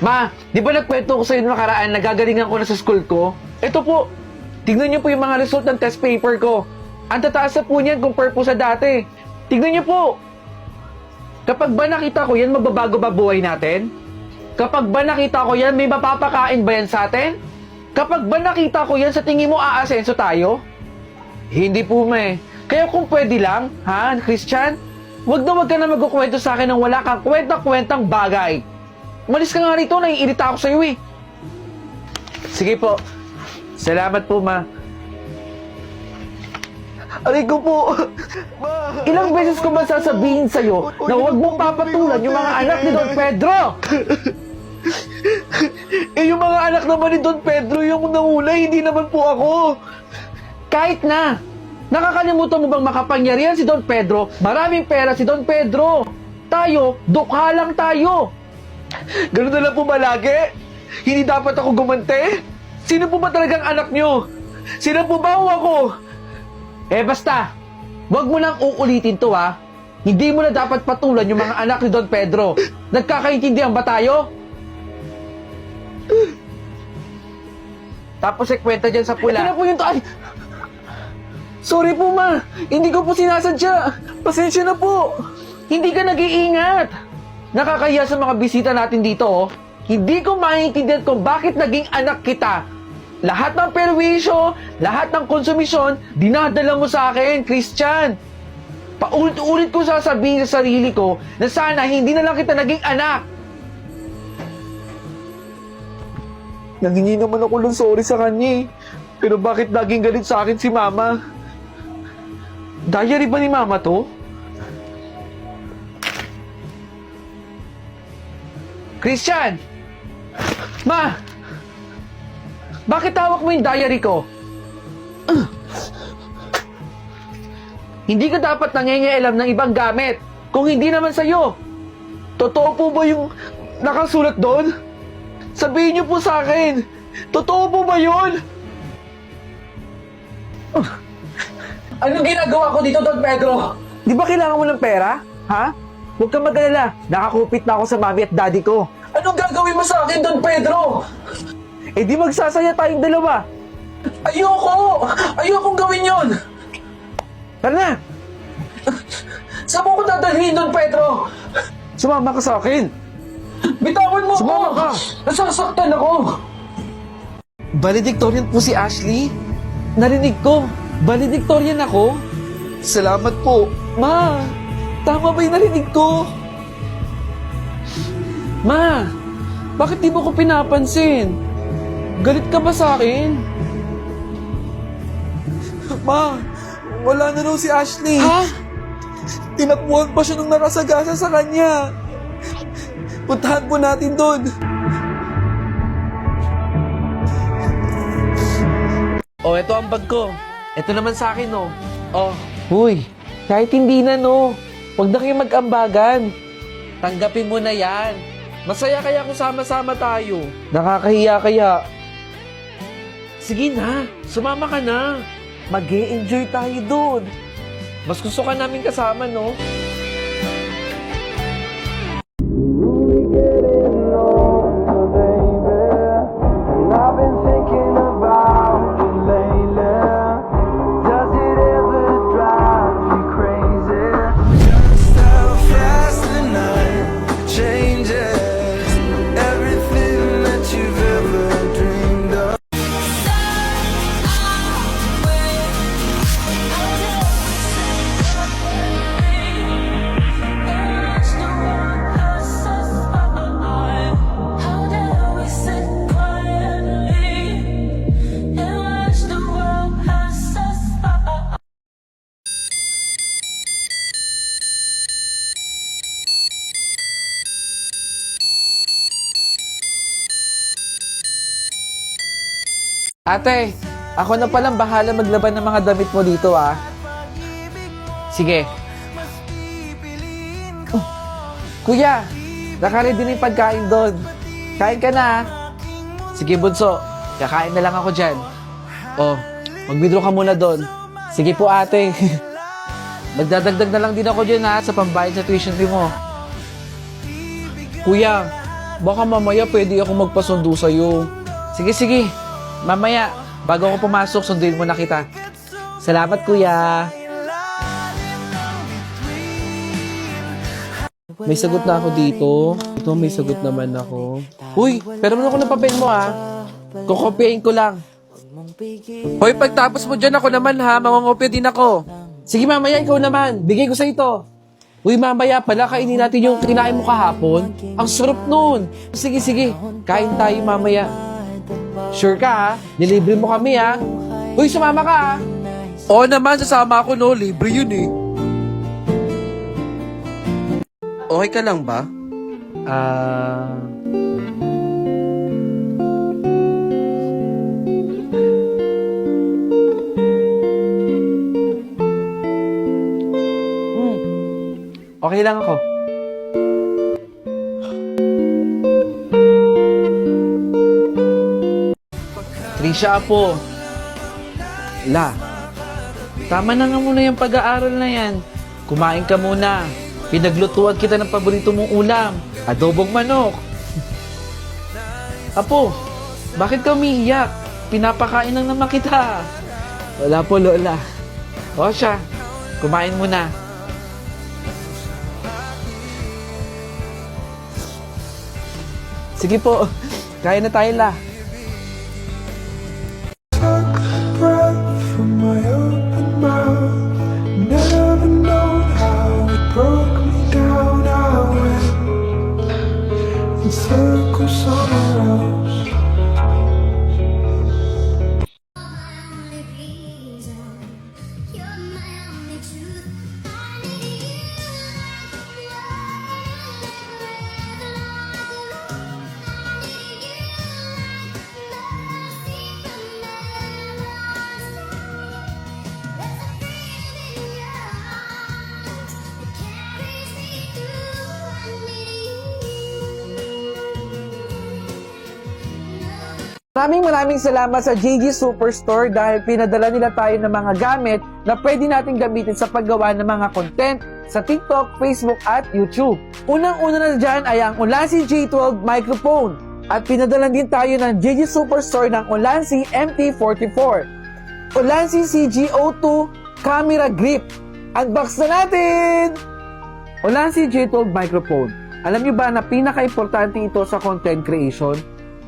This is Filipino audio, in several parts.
Ma, di ba nagkwento ko sa inyo nakaraan na gagalingan ko na sa school ko? Ito po, tignan niyo po yung mga result ng test paper ko. Ang tataas na po niyan compare po sa dati. Tignan niyo po. Kapag ba nakita ko yan, magbabago ba buhay natin? Kapag ba nakita ko yan, may mapapakain ba yan sa atin? Kapag ba nakita ko yan, sa tingin mo aasenso tayo? Hindi po, ma. Kaya kung pwede lang, ha, Christian? Wag ka na magkukwento sa akin ng wala kang kwentang-kwentang bagay. Umalis ka nga rito, naiirita ako sa'yo eh. Sige po. Salamat po, ma. Aray ko po. Ilang beses ko ba sasabihin sa'yo na huwag mong papatulan yung mga anak ni Don Pedro? Yung mga anak naman ni Don Pedro yung nangulay, hindi naman po ako. Kahit na. Nakakalimutan mo bang makapangyarihan si Don Pedro? Maraming pera si Don Pedro. Tayo, dukha lang tayo. Ganun na lang po ba lagi? Hindi dapat ako gumante? Sino po ba talagang anak nyo? Sino po ba o ako? Basta, wag mo nang uulitin to ha. Hindi mo na dapat patulan yung mga anak ni Don Pedro. Nagkakaintindihan ba tayo? Tapos kwenta dyan sa pula. Ito na po yung ay! Sorry po ma, hindi ko po sinasadya. Pasensya na po. Hindi ka nag-iingat. Nakakahiya sa mga bisita natin dito, oh. Hindi ko maintindihan kung bakit naging anak kita. Lahat ng perwisyo, lahat ng konsumisyon, dinadala mo sa akin, Christian. Paulit-ulit ko sasabihin sa sarili ko na sana hindi na lang kita naging anak. Nangingi naman ako ng sorry sa kanya eh. Pero bakit laging galit sa akin si Mama? Diary ba ni Mama to? Christian! Ma! Bakit hawak mo yung diary ko? Hindi ka dapat nangingialam ng ibang gamit kung hindi naman sa'yo. Totoo po ba yung nakasulat doon? Sabihin niyo po sa akin. Totoo po ba yun? Anong ginagawa ko dito, Don Pedro? Di ba kailangan mo ng pera? Ha? Huwag kang mag-alala. Nakakupit na ako sa mami at daddy ko. Anong gagawin mo sa akin, Don Pedro? Di magsasaya tayong dalawa. Ayoko! Ayokong gawin yon. Tara na! Saan mo ko dadalhin, Don Pedro? Sumama ka sa akin. Bitawan mo Sumama ko! ka. Nasasaktan ako! Valedictorian po si Ashley. Narinig ko. Valedictorian ako. Salamat po. Ma, tama ba yung narinig ko? Ma, bakit di mo ko pinapansin? Galit ka ba sa akin? Ma, wala na raw si Ashley. Ha? Tinakbuhan pa siya nung nakasagasa sa kanya. Puntahan po natin doon. Oh, ito ang bag ko. Ito naman sa akin, no. Oh. Uy, kahit hindi na, no. Huwag na kayo mag-ambagan. Tanggapin mo na yan. Masaya kaya kung sama-sama tayo. Nakakahiya kaya. Sige na, sumama ka na. Mag-e-enjoy tayo doon. Mas gusto ka namin kasama, no? Ate, ako na palang bahala maglaban ng mga damit mo dito, ah. Sige. Oh, kuya, nakaready na yung pagkain doon. Kain ka na, ah. Sige, bunso. Kakain na lang ako dyan. Oh, mag-withdraw ka muna doon. Sige po, ate. Magdadagdag na lang din ako dyan, ha, sa pambayad sa tuition fee mo. Kuya, Baka mamaya pwede ako magpasundo sa'yo. Sige, sige. Mamaya, bago ako pumasok, sunduin mo na kita. Salamat, kuya. May sagot na ako dito. Ito, may sagot naman ako. Uy, pero ako ng papel mo ha. Kukopyain ko lang. Hoy, pagtapos mo dyan ako naman ha, mangungopya din ako. Sige mamaya, ikaw naman. Bigay ko sa ito. Uy, mamaya pala, kainin natin yung kinain mo kahapon. Ang sarap nun. Sige, sige. Kain tayo mamaya. Sure ka ha? Nilibre mo kami ha? Uy, sumama ka ha? Oo naman, sasama ako no. Libre yun eh. Okay ka lang ba? Okay lang ako. Trisha, Apo. La, tama na nga muna yung pag-aaral na yan. Kumain ka muna. Pinaglutuan kita ng paborito mong ulam. Adobong manok. Apo, bakit ka umiiyak? Pinapakain lang naman kita. Wala po, Lola. O siya, kumain muna. Sige po, kaya na tayo, La. Breath from my open mouth. Never known how it broke me down. I went in circles somewhere else. Maraming salamat sa JG Superstore dahil pinadala nila tayo ng mga gamit na pwede natin gamitin sa paggawa ng mga content sa TikTok, Facebook at YouTube. Unang-una na dyan ay ang Ulanzi J12 microphone at pinadala din tayo ng JG Superstore ng Ulanzi MT44. Ulanzi CG02 camera grip. Unbox na natin! Ulanzi J12 microphone. Alam nyo ba na pinaka-importante ito sa content creation?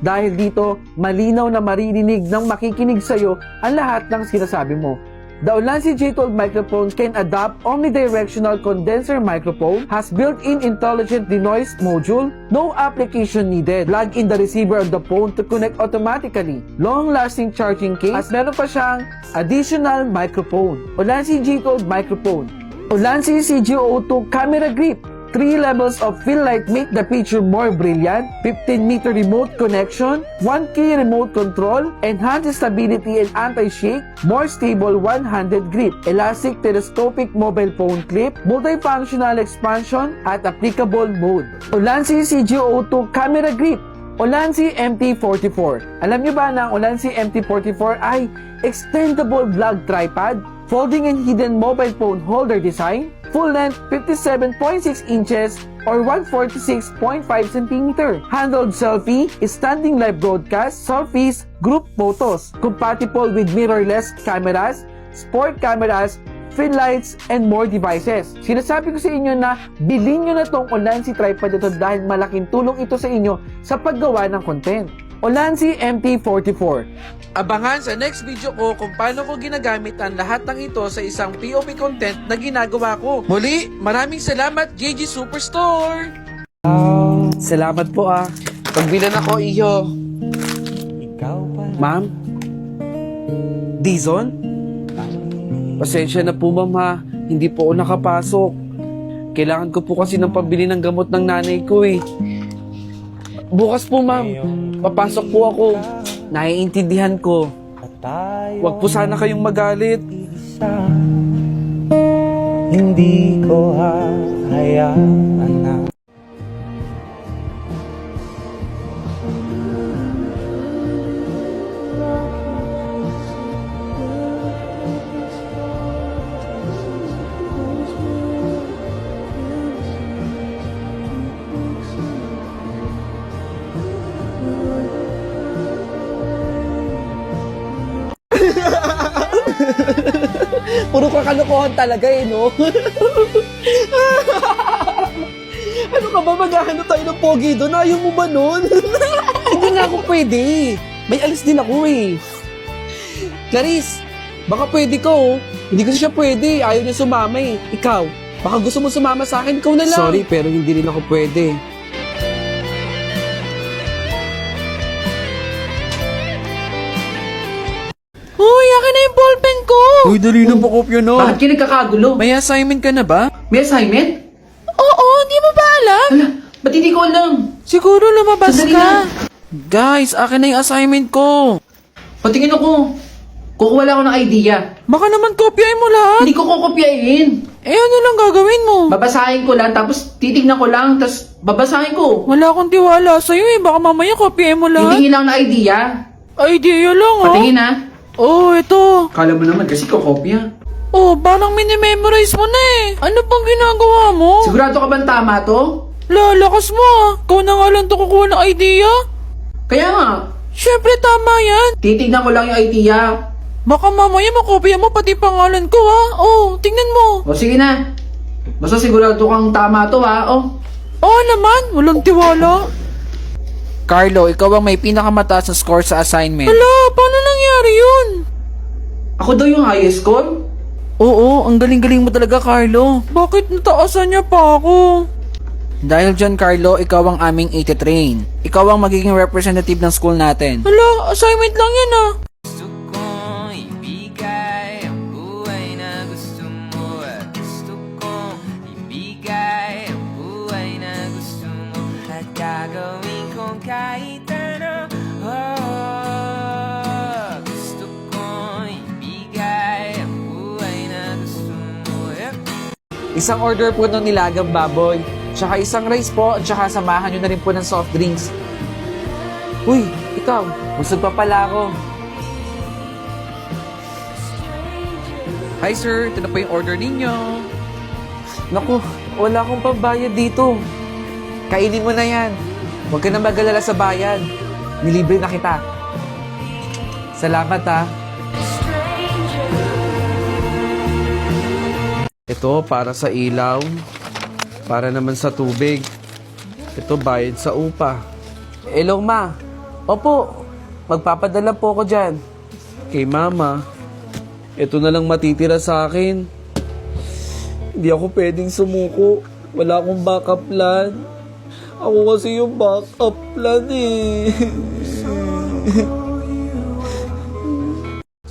Dahil dito, malinaw na maririnig ng makikinig sa'yo ang lahat ng sinasabi mo. The Ulanzi J12 microphone can adapt omnidirectional condenser microphone, has built-in intelligent denoise module, no application needed. Plug in the receiver of the phone to connect automatically. Long-lasting charging case, at meron pa siyang additional microphone. Ulanzi J12 microphone. Ulanzi CG02 camera grip. 3 levels of fill light make the picture more brilliant, 15-meter remote connection, 1-key remote control, enhanced stability and anti-shake, more stable one-handed grip, elastic telescopic mobile phone clip, multifunctional expansion, at applicable mode. Ulanzi CG02 camera grip. Ulanzi MT44. Alam niyo ba na ang Ulanzi MT44 ay extendable vlog tripod, folding and hidden mobile phone holder design, full length 57.6 inches or 146.5 cm. Handled selfie, standing live broadcast, selfies, group photos. Compatible with mirrorless cameras, sport cameras, fill lights, and more devices. Sinasabi ko sa inyo na bilhin nyo na tong Ulanzi tripod ito dahil malaking tulong ito sa inyo sa paggawa ng content. Ulanzi MT44. Abangan sa next video ko kung paano ko ginagamit ang lahat ng ito sa isang POV content na ginagawa ko. Muli, maraming salamat JG Superstore! Salamat po Pagbilan ako, iyo. Ma'am? Dizon? Pasensya na po, ma'am ha. Hindi po ako nakapasok. Kailangan ko po kasi ng pambili ng gamot ng nanay ko eh. Bukas po, ma'am. Papasok po ako. Naiintindihan ko. Huwag po sana kayong magalit. Hindi ko hahayaan na Puro kakalokohan talaga eh, no? Ano ka ba, maghahanap tayo ng pogi doon? Ayaw mo ba nun? Hindi nga ako pwede. May alis din ako eh. Clarice, baka pwede ka oh. Hindi kasi siya pwede. Ayaw niya sumama eh. Ikaw, baka gusto mo sumama sa akin, ikaw na lang. Sorry, pero hindi rin ako pwede. Uy, akin na yung ballpen ko! Uy, dali na pakopya na. Bakit ka nagkakagulo? May assignment ka na ba? May assignment? Oo, di mo ba alam? Hala, ba't hindi ko alam? Siguro lumabas Sandali ka. lang. Guys, akin na yung assignment ko. Patingin ako. Kukuha lang ako ng idea. Baka naman kopyahin mo lahat. Hindi ko kukopyahin. Eh, ano lang gagawin mo? Babasahin ko lang, tapos titignan ko lang, tapos babasahin ko. Wala akong tiwala sa'yo eh. Baka mamaya kopyahin mo lahat. Titingin lang na idea. Idea lang oh. Patingin ha. Oh, ito. Kala mo naman kasi kukopya. Oh, parang minimemorize mo na eh. Ano pang ginagawa mo? Sigurado ka bang tama to? Lalakas mo ah. Ikaw na nga lang to kukuha ng idea. Kaya nga, Siyempre tama yan. titignan ko lang yung idea. Baka mamaya makopya mo pati pangalan ko ha. Oh, tingnan mo. O sige na. Basta sigurado kang tama to ha. Oh. Oo naman, walang tiwala. Carlo, ikaw ang may pinakamataas na score sa assignment. Hala, paano nangyari yun? Ako daw yung highest score? Oo, ang galing-galing mo talaga, Carlo. Bakit nataasan niya pa ako? Dahil dyan, Carlo, ikaw ang aming 80 train. Ikaw ang magiging representative ng school natin. Hala, assignment lang yan ah. Gusto kong ibigay ang buhay na gusto mo at gusto kong ibigay ang buhay na gusto mo at gagawin kong kahit ano. Oh, gusto kong ibigay ang buhay na gusto mo. Isang order po ng nilagang baboy. Tsaka isang rice po, tsaka samahan nyo na rin po ng soft drinks. Uy, ikaw, busog pa pala ako. Hi, sir. Ito na po yung order ninyo. Naku, wala akong pambayad dito. Kainin mo na yan. Huwag ka na mag-alala sa bayad. Nilibre na kita. Salamat ha. Ito para sa ilaw, para naman sa tubig. Ito bayad sa upa. Hello ma. Opo, magpapadala po ako dyan. Kay mama, ito na lang matitira sa akin. Hindi ako pwedeng sumuko. Wala akong backup plan. Ako kasi yung backup plan eh.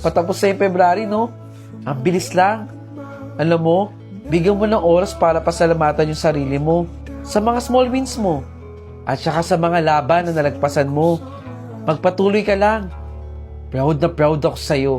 Patapos sa February, no? Ang bilis lang. Alam mo, bigyan mo ng oras para pasalamatan yung sarili mo sa mga small wins mo at saka sa mga laban na nalagpasan mo. Magpatuloy ka lang. Proud na proud ako sa'yo.